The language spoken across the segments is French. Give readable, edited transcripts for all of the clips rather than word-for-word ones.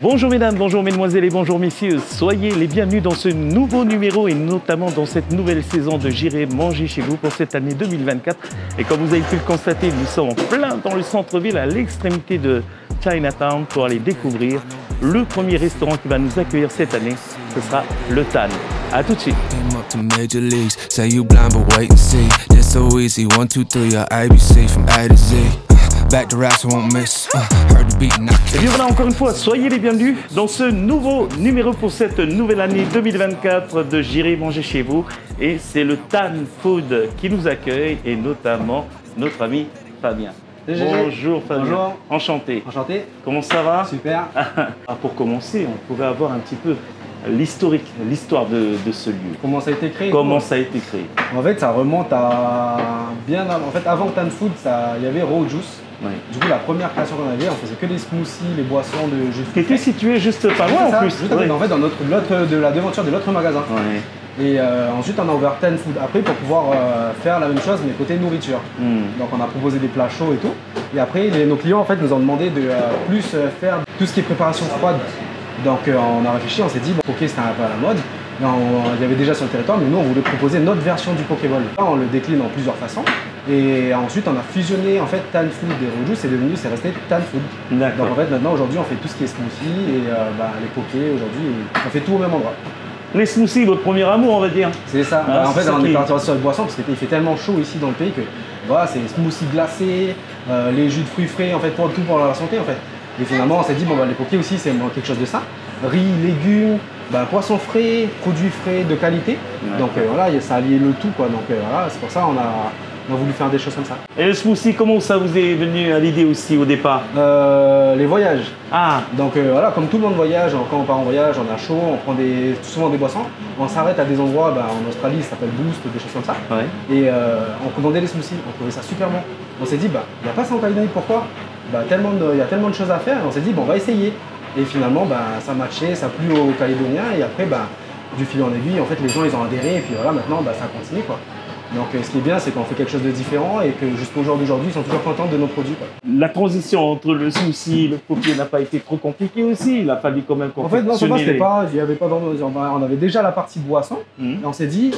Bonjour mesdames, bonjour mesdemoiselles et bonjour messieurs, soyez les bienvenus dans ce nouveau numéro et notamment dans cette nouvelle saison de J'irai manger chez vous pour cette année 2024. Et comme vous avez pu le constater, nous sommes en plein dans le centre-ville à l'extrémité de Chinatown pour aller découvrir le premier restaurant qui va nous accueillir cette année, ce sera le Tan. A tout de suite. Et bien voilà, encore une fois, soyez les bienvenus dans ce nouveau numéro pour cette nouvelle année 2024 de J'irai manger chez vous. Et c'est le Tan Food qui nous accueille et notamment notre ami Fabien. Bonjour Fabien. Bonjour. Enchanté. Enchanté. Comment ça va? Super. Pour commencer, on pouvait avoir un petit peu l'historique, l'histoire de ce lieu. Comment ça a été créé? Comment ça a été créé? En fait, ça remonte à bien avant. En fait, avant Tan Food, il y avait Raw Juice. Ouais. Du coup, la première création qu'on avait, on faisait que des smoothies, les boissons de jus de fruits. Qui était situé juste pas loin en plus. Juste en fait, dans de la devanture de l'autre magasin. Ouais. Et ensuite, on a ouvert Tan Food après pour pouvoir faire la même chose, mais côté nourriture. Donc, on a proposé des plats chauds et tout. Et après, nos clients en fait, nous ont demandé de plus faire tout ce qui est préparation froide. Donc, on a réfléchi, on s'est dit, bon, Poké c'était un peu à la mode. Il y avait déjà sur le territoire, mais nous, on voulait proposer notre version du Pokéball. Là, on le décline en plusieurs façons. Et ensuite, on a fusionné en fait Tan Food et Raw Juice, c'est resté Tan Food. Donc, en fait, maintenant, aujourd'hui, on fait tout ce qui est smoothie et les Poké. Aujourd'hui, on fait tout au même endroit. Les smoothies, votre premier amour, on va dire. C'est ça. En fait, on est parti sur les boissons parce qu'il fait tellement chaud ici dans le pays que voilà, c'est smoothies glacés, les jus de fruits frais, en fait, pour tout pour la santé, en fait. Et finalement, on s'est dit, bon, les Poké aussi, c'est quelque chose de ça. Riz, légumes, poissons frais, produits frais de qualité. Ouais. Donc voilà, ça alliait le tout, quoi. Donc voilà, c'est pour ça qu'on a voulu faire des choses comme ça. Et le smoothie, comment ça vous est venu à l'idée aussi au départ? Les voyages. Ah. Donc voilà, comme tout le monde voyage, quand on part en voyage, on a chaud, on prend souvent des boissons. On s'arrête à des endroits, en Australie, ça s'appelle Boost, des choses comme ça. Ouais. Et on commandait les smoothies, on trouvait ça super bon. On s'est dit, il n'y a pas ça en Calédonie, pourquoi? Il y a tellement de choses à faire. Et on s'est dit, on va essayer. Et finalement, ça matchait, ça plut aux Calédoniens. Et après, du fil en aiguille, en fait, les gens, ils ont adhéré. Et puis voilà, maintenant, ça continue, quoi. Donc, ce qui est bien, c'est qu'on fait quelque chose de différent et que jusqu'au jour d'aujourd'hui, ils sont toujours contents de nos produits, quoi. La transition entre le smoothie et le Poké n'a pas été trop compliquée aussi. Il a fallu quand même qu'on En fait, non, c'était pas, il y avait pas on avait déjà la partie boisson. Et on s'est dit,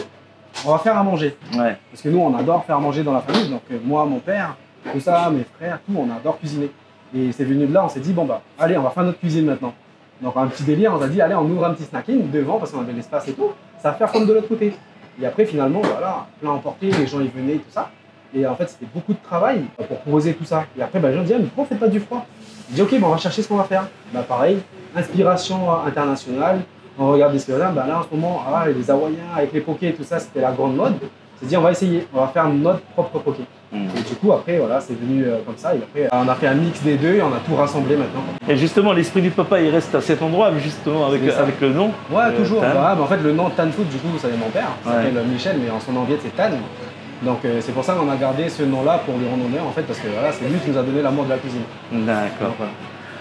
on va faire à manger. Ouais. Parce que nous, on adore faire à manger dans la famille. Donc, moi, mon père, tout ça, mes frères, tout, on adore cuisiner. Et c'est venu de là, on s'est dit, allez, on va faire notre cuisine maintenant. Donc, un petit délire, on a dit, allez, on ouvre un petit snacking devant parce qu'on avait l'espace et tout. Ça va faire comme de l'autre côté. Et après, finalement, voilà, plein emporté, les gens y venaient, tout ça. Et en fait, c'était beaucoup de travail pour proposer tout ça. Et après, les gens disaient, mais pourquoi vous faites pas du froid? Je dis, ok, on va chercher ce qu'on va faire. Pareil, inspiration internationale. On regarde des là, en ce moment, les Hawaïens avec les Poké et tout ça, c'était la grande mode. On s'est dit, on va essayer, on va faire notre propre Poké. Et du coup, après, voilà, c'est venu comme ça. Et après, on a fait un mix des deux et on a tout rassemblé maintenant. Et justement, l'esprit du papa, il reste à cet endroit, justement, avec le nom. Ouais, toujours. En fait, le nom Tan Food, du coup, ça vient de mon père. Il s'appelle Michel, mais en son nom viet, c'est Tan. Donc, c'est pour ça qu'on a gardé ce nom-là pour lui rendre honneur, en fait, parce que voilà, c'est lui qui nous a donné l'amour de la cuisine. D'accord. Voilà.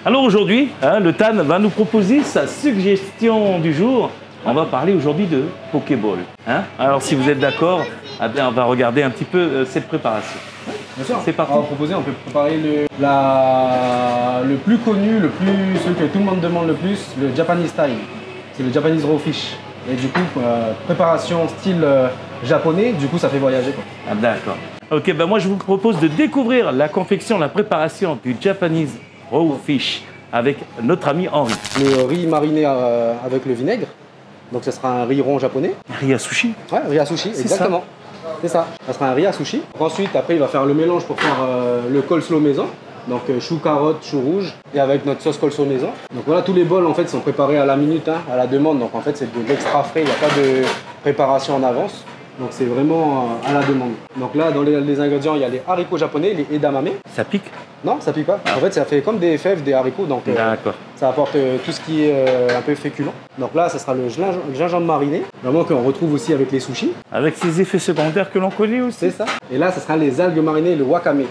Alors aujourd'hui, le Tan va nous proposer sa suggestion du jour. On va parler aujourd'hui de Pokéball. Alors, si vous êtes d'accord, on va regarder un petit peu cette préparation. Bien sûr. C'est parti. On peut préparer le plus connu, celui que tout le monde demande le plus, le Japanese style. C'est le Japanese raw fish. Et du coup, préparation style japonais, du coup, ça fait voyager, quoi. Ah, d'accord. Ok, moi je vous propose de découvrir la confection, la préparation du Japanese raw fish avec notre ami Henri. Le riz mariné avec le vinaigre. Donc, ce sera un riz rond japonais. Riz à sushi. Ouais, riz à sushi, exactement. C'est ça. Ça sera un riz à sushi. Ensuite, après, il va faire le mélange pour faire le coleslaw maison. Donc, chou carotte, chou rouge. Et avec notre sauce coleslaw maison. Donc, voilà, tous les bols, en fait, sont préparés à la minute, à la demande. Donc, en fait, c'est de l'extra frais. Il n'y a pas de préparation en avance. Donc, c'est vraiment à la demande. Donc, là, dans les ingrédients, il y a les haricots japonais, les edamame. Ça pique? Non, ça pique pas. En fait, ça fait comme des fèves, des haricots. Donc, ça apporte tout ce qui est un peu féculent. Donc là, ça sera le gingembre mariné. Vraiment qu'on retrouve aussi avec les sushis. Avec ses effets secondaires que l'on connaît aussi. C'est ça. Et là, ça sera les algues marinées, le wakame.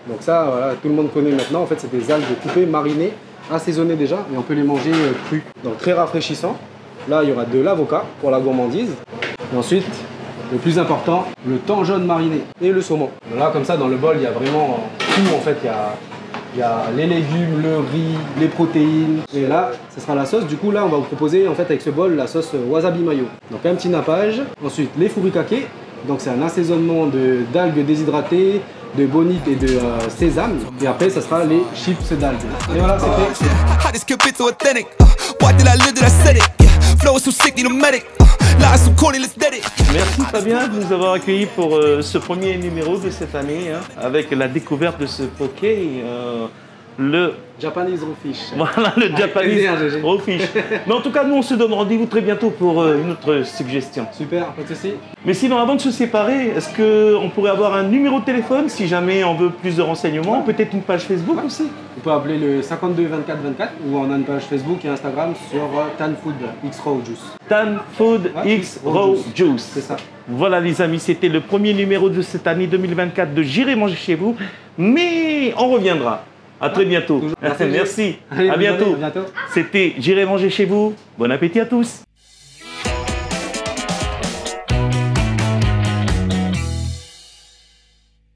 Donc ça, voilà, tout le monde connaît maintenant. En fait, c'est des algues coupées, marinées, assaisonnées déjà. Et on peut les manger crues. Donc très rafraîchissant. Là, il y aura de l'avocat pour la gourmandise. Et ensuite, le plus important, le thon jaune mariné et le saumon. Donc là, comme ça, dans le bol, il y a vraiment tout. En fait, il y a il y a les légumes, le riz, les protéines. Et là, ce sera la sauce. Du coup, là, on va vous proposer en fait avec ce bol la sauce wasabi mayo. Donc un petit nappage. Ensuite, les furikake. Donc c'est un assaisonnement d'algues déshydratées, de bonite et de sésame. Et après, ça sera les chips d'algues. Et voilà, c'est fait. Merci Fabien de nous avoir accueillis pour ce premier numéro de cette année, hein, avec la découverte de ce poké, le Japanese raw fish. Voilà, le Japanese raw fish. Mais en tout cas, nous on se donne rendez-vous très bientôt pour une autre suggestion. Super, pas de souci. Mais sinon, avant de se séparer, est-ce qu'on pourrait avoir un numéro de téléphone si jamais on veut plus de renseignements? Peut-être une page Facebook aussi? Vous pouvez appeler le 52 24 24 ou on a une page Facebook et Instagram sur Tan Food X Raw Juice. Tan Food X Raw Juice. C'est ça. Voilà les amis, c'était le premier numéro de cette année 2024 de J'irai manger chez vous. Mais on reviendra. À très bientôt. Merci. Allez, à bientôt. C'était J'irai manger chez vous. Bon appétit à tous.